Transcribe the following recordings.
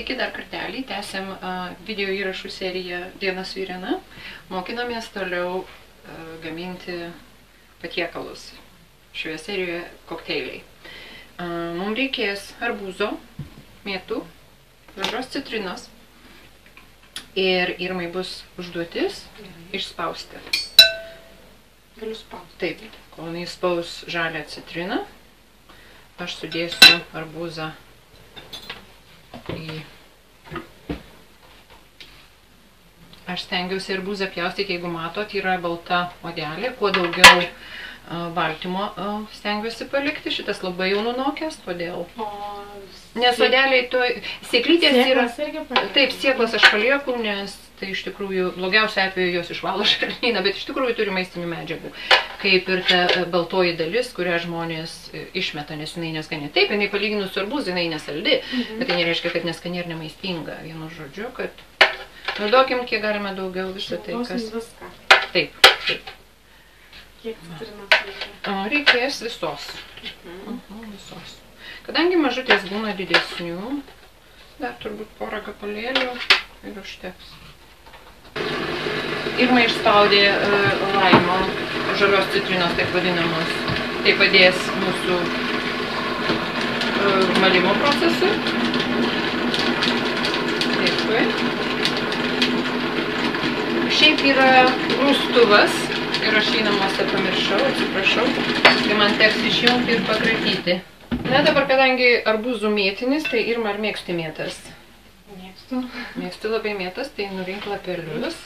Sveiki dar kartelį, tęsiam video įrašų seriją Diena su Irena. Mokinamės toliau gaminti patiekalus. Šioje serijoje kokteiliai. Mums reikės arbūzo, mėtų, žalios citrinos ir Irmai bus užduotis išspausti. Galiu spausti. Taip, kol jinai spaus žalią citriną, aš sudėsiu arbūzą Aš stengiausi arbūzą pjaustyti, jeigu matot, yra balta odelė, kuo daugiau baltymo stengiuosi palikti, šitas labai jau nunokęs, todėl. Nes odeliai to, sėklytės yra, taip, sėklas aš palieku, nes tai iš tikrųjų, blogiausia atveju jos išvalo žarnyną, bet iš tikrųjų turi maistinių medžiagų. Kaip ir ta baltoji dalis, kurią žmonės išmeta, nes jinai neskani. Taip, jinai palyginus su arbūzu, jinai nesaldi, bet tai nereiškia, kad neskani ir nemaistinga. Vienu žodžiu, kad naudokim kiek galime daugiau visą tai, kas... Taip, taip. Kiek citrinos reikia? Reikės visos. Visos. Kadangi mažutės būna didesnių, dar turbūt porą gapalėlių ir užteks. Irma išspaudė laimo, žalios citrinos, taip vadinamos. Tai padės mūsų malimo procesui. Taip. Šiaip yra rūstuvas ir aš jį namuose pamiršau, atsiprašau. Tai man teks išjungti ir pakratyti. Na dabar, kadangi arbūzų mėtinis, tai Irma, ar mėgsti mėtas? Mėgstu. Mėgstu labai mėtas, tai nurink lapelius.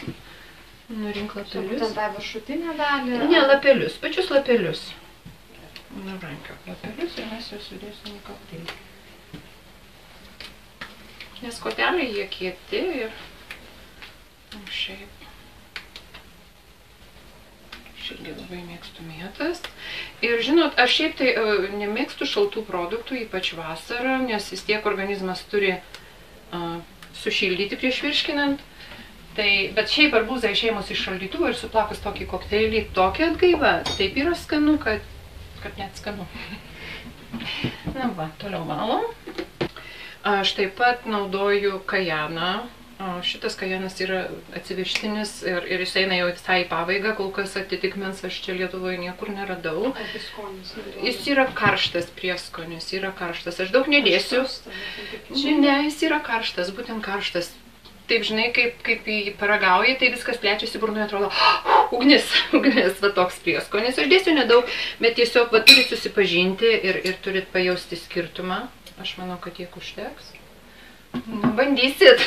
Nurink lapelius. Būtent tą viršutinę dalį? Ne, lapelius, pačius lapelius. Nurankiok lapelius ir mes juos sudėsim į kokteilį. Nes koteliai jie kieti ir šiaip. Aš irgi labai mėgstu mėtas. Ir žinot, aš šiaip tai nemėgstu šaltų produktų, ypač vasarą, nes vis tiek organizmas turi sušildyti prieš virškinant. Bet šiaip arbūzą išėmus iš šaldytuvo ir suplakus tokį kokteilį, tokia atgaiva, taip yra skanu, kad net skanu. Na va, toliau valom. Aš taip pat naudoju kajaną. Šitas kajanas yra atsivežtinis ir jis eina jau visai į pabaigą, kol kas atitikmens aš čia Lietuvoje niekur neradau. Jis yra karštas prieskonis, yra karštas. Aš daug nedėsiu. Ne, jis yra karštas, būtent karštas. Taip, žinai, kaip jį paragauji, tai viskas plečiasi burnoje, atrodo, ugnis, va toks prieskonis. Aš dėsiu nedaug, bet tiesiog va turit susipažinti ir turit pajausti skirtumą. Aš manau, kad tiek užteks. Bandysit.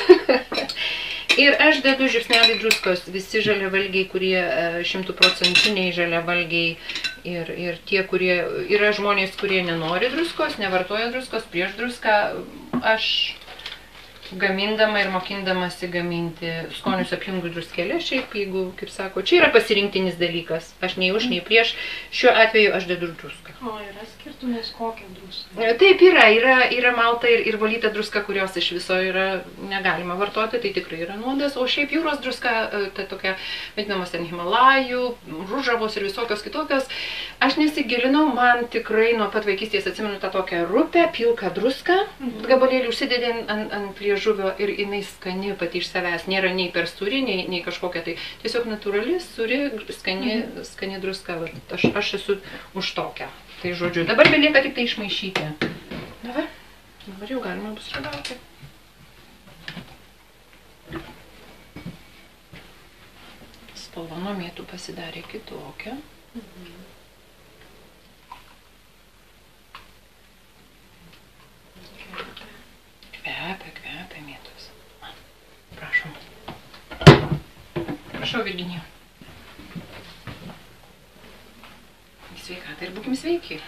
Ir aš dedu žiupsnelį druskos. Visi žaliavalgiai, kurie 100% žaliavalgiai ir tie, kurie yra žmonės, kurie nenori druskos, nevartoja druskos, prieš druską, aš gamindama ir mokindamasi gaminti skonius apjungiu druskelę, šiaip jeigu, kaip sako, čia yra pasirinktinis dalykas. Aš nei už, nei prieš. Šiuo atveju aš dedu druską. O, yra skirtumas kokią druską? Taip, yra malta ir valyta druska, kurios iš viso yra negalima vartoti, tai tikrai yra nuodas. O šiaip jūros druska, tai tokia, vadinamos ten Himalajų, ružavos ir visokios kitokios. Aš nesigilinau, man tikrai nuo pat vaikystės atsimenu tą tokią rupę, pilką druską. Gabalėlį užsidedė ant liežuvio ir jinai skani pati iš savęs. Nėra nei per sūri, nei kažkokia tai. Tiesiog natūrali, sūri, skani druska. Aš esu už tokią. Tai žodžiu, dabar belieka tik tai išmaišyti. Dabar jau galima bus ragauti. Spalva nuo mėtų pasidarė kitokia. Kvepia mėtos. Prašom. Prašau, Virginija. Sveikatą ir būkim sveiki.